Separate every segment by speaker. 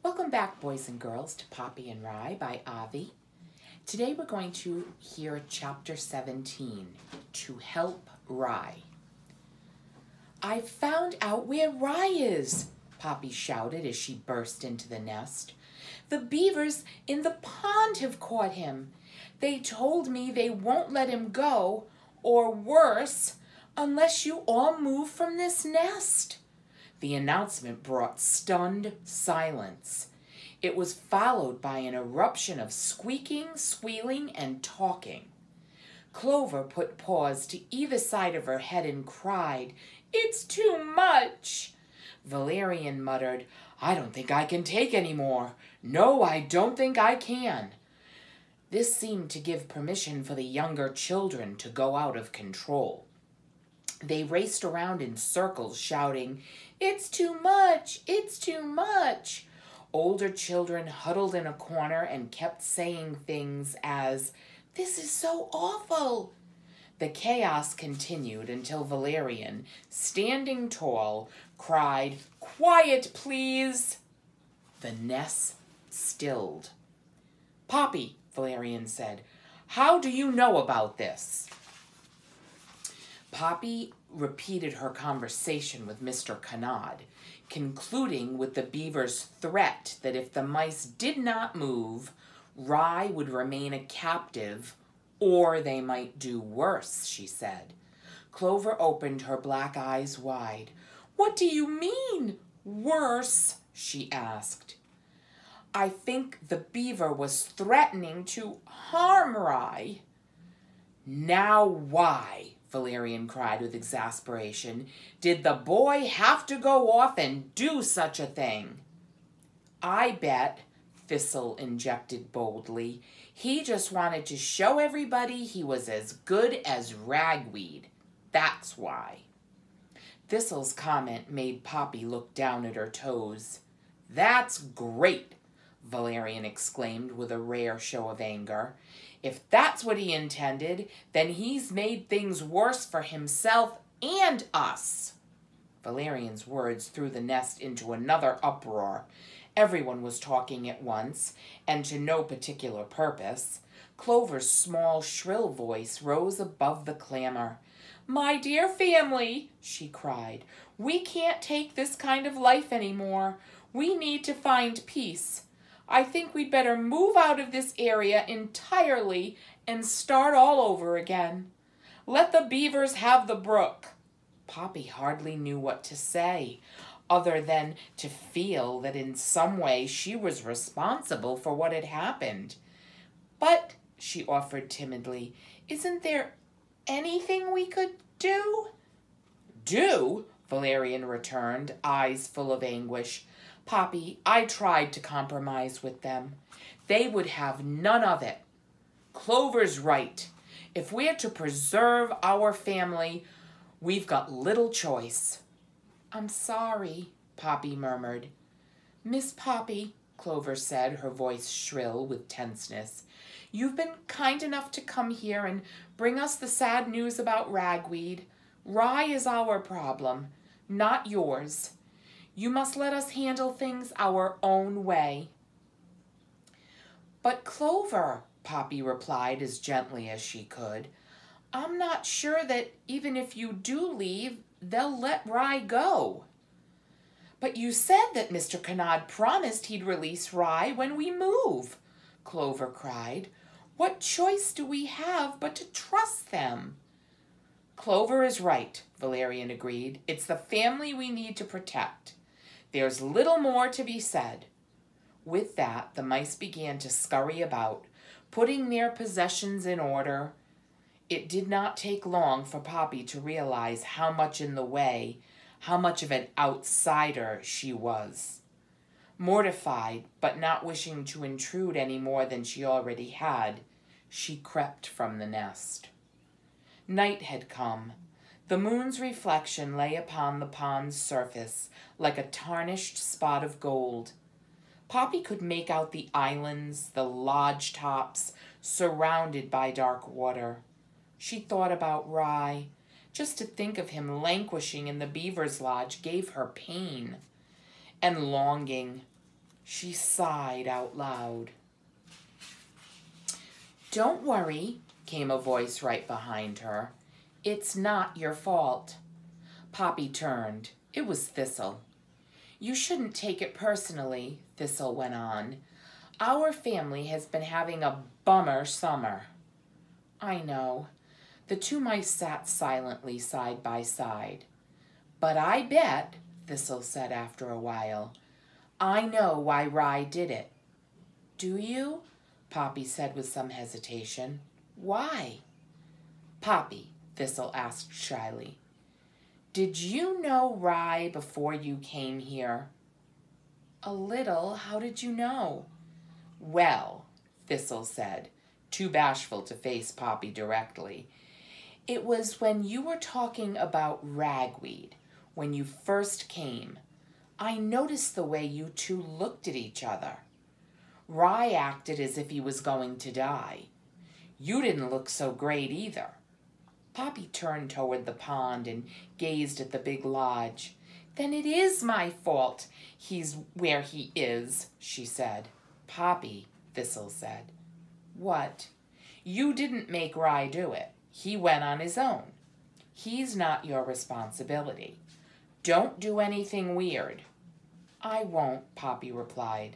Speaker 1: Welcome back, boys and girls, to Poppy and Rye by Avi. Today we're going to hear Chapter 17, To Help Rye. "I've found out where Rye is," Poppy shouted as she burst into the nest. "The beavers in the pond have caught him. They told me they won't let him go, or worse, unless you all move from this nest." The announcement brought stunned silence. It was followed by an eruption of squeaking, squealing, and talking. Clover put paws to either side of her head and cried, "It's too much." Valerian muttered, "I don't think I can take any more. No, I don't think I can." This seemed to give permission for the younger children to go out of control. They raced around in circles, shouting, "It's too much! It's too much!" Older children huddled in a corner and kept saying things as, "This is so awful." The chaos continued until Valerian, standing tall, cried, "Quiet, please!" The nest stilled. "Poppy," Valerian said, "how do you know about this?" Poppy repeated her conversation with Mr. Kanad, concluding with the beaver's threat that if the mice did not move, Rye would remain a captive, or they might do worse, she said. Clover opened her black eyes wide. "What do you mean, worse?" she asked. "I think the beaver was threatening to harm Rye." "Now why," Valerian cried with exasperation, "did the boy have to go off and do such a thing?" "I bet," Thistle injected boldly, "he just wanted to show everybody he was as good as ragweed. That's why." Thistle's comment made Poppy look down at her toes. "That's great," Valerian exclaimed with a rare show of anger. "If that's what he intended, then he's made things worse for himself and us." Valerian's words threw the nest into another uproar. Everyone was talking at once, and to no particular purpose. Clover's small, shrill voice rose above the clamor. "My dear family," she cried, "we can't take this kind of life anymore. We need to find peace. I think we'd better move out of this area entirely and start all over again. Let the beavers have the brook." Poppy hardly knew what to say, other than to feel that in some way she was responsible for what had happened. "But," she offered timidly, "isn't there anything we could do?" "Do?" Valerian returned, eyes full of anguish. "Poppy, I tried to compromise with them. They would have none of it. Clover's right. If we're to preserve our family, we've got little choice." "I'm sorry," Poppy murmured. "Miss Poppy," Clover said, her voice shrill with tenseness, "you've been kind enough to come here and bring us the sad news about ragweed. Rye is our problem, not yours. You must let us handle things our own way." "But Clover," Poppy replied as gently as she could, "I'm not sure that even if you do leave, they'll let Rye go." "But you said that Mr. Kanad promised he'd release Rye when we move," Clover cried. "What choice do we have but to trust them?" "Clover is right," Valerian agreed. "It's the family we need to protect. There's little more to be said." With that, the mice began to scurry about, putting their possessions in order. It did not take long for Poppy to realize how much in the way, how much of an outsider she was. Mortified, but not wishing to intrude any more than she already had, she crept from the nest. Night had come. The moon's reflection lay upon the pond's surface like a tarnished spot of gold. Poppy could make out the islands, the lodge tops, surrounded by dark water. She thought about Rye. Just to think of him languishing in the beaver's lodge gave her pain and longing. She sighed out loud. "Don't worry," came a voice right behind her. "It's not your fault." Poppy turned. It was Thistle. "You shouldn't take it personally," Thistle went on. "Our family has been having a bummer summer." "I know." The two mice sat silently side by side. "But I bet," Thistle said after a while, "I know why Rye did it." "Do you?" Poppy said with some hesitation. "Why?" "Poppy," Thistle asked shyly, "did you know Rye before you came here?" "A little. How did you know?" "Well," Thistle said, too bashful to face Poppy directly, "it was when you were talking about ragweed, when you first came. I noticed the way you two looked at each other. Rye acted as if he was going to die. You didn't look so great either." Poppy turned toward the pond and gazed at the big lodge. "Then it is my fault he's where he is," she said. "Poppy," Thistle said. "What?" "You didn't make Rye do it. He went on his own. He's not your responsibility. Don't do anything weird." "I won't," Poppy replied.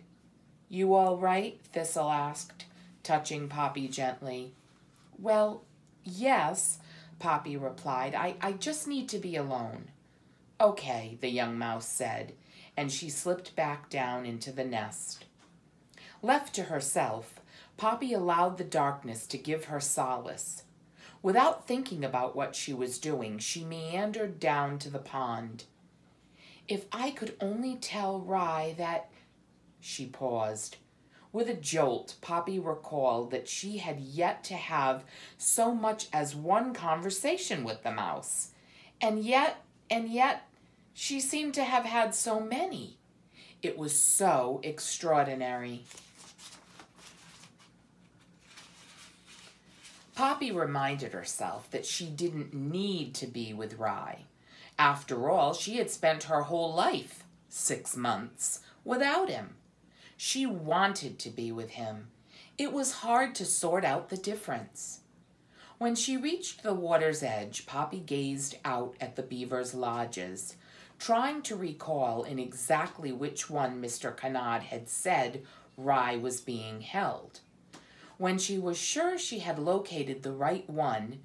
Speaker 1: "You all right?" Thistle asked, touching Poppy gently. "Well, yes," Poppy replied. I just need to be alone." "Okay," the young mouse said, and she slipped back down into the nest. Left to herself, Poppy allowed the darkness to give her solace. Without thinking about what she was doing, she meandered down to the pond. "If I could only tell Rye that—" She paused. With a jolt, Poppy recalled that she had yet to have so much as one conversation with the mouse. And yet, she seemed to have had so many. It was so extraordinary. Poppy reminded herself that she didn't need to be with Rye. After all, she had spent her whole life, 6 months, without him. She wanted to be with him. It was hard to sort out the difference. When she reached the water's edge, Poppy gazed out at the beavers' lodges, trying to recall in exactly which one Mr. Canard had said Rye was being held. When she was sure she had located the right one,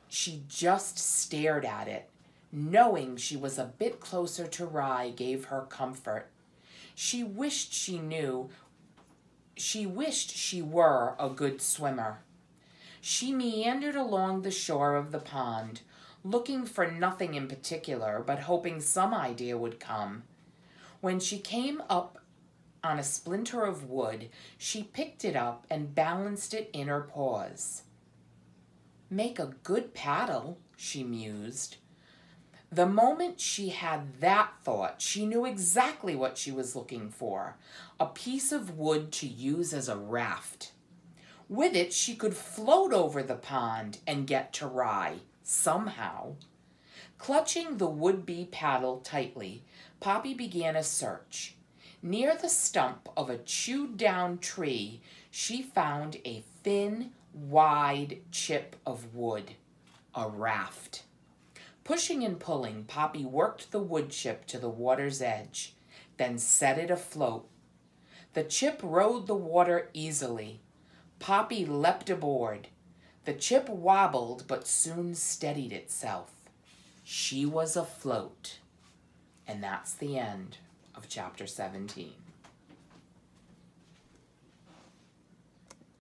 Speaker 1: she just stared at it. Knowing she was a bit closer to Rye gave her comfort. She wished she were a good swimmer. She meandered along the shore of the pond, looking for nothing in particular, but hoping some idea would come. When she came up on a splinter of wood, she picked it up and balanced it in her paws. "Make a good paddle," she mused. The moment she had that thought, she knew exactly what she was looking for, a piece of wood to use as a raft. With it, she could float over the pond and get to Rye, somehow. Clutching the would-be paddle tightly, Poppy began a search. Near the stump of a chewed-down tree, she found a thin, wide chip of wood, a raft. Pushing and pulling, Poppy worked the wood chip to the water's edge, then set it afloat. The chip rode the water easily. Poppy leapt aboard. The chip wobbled but soon steadied itself. She was afloat. And that's the end of chapter 17.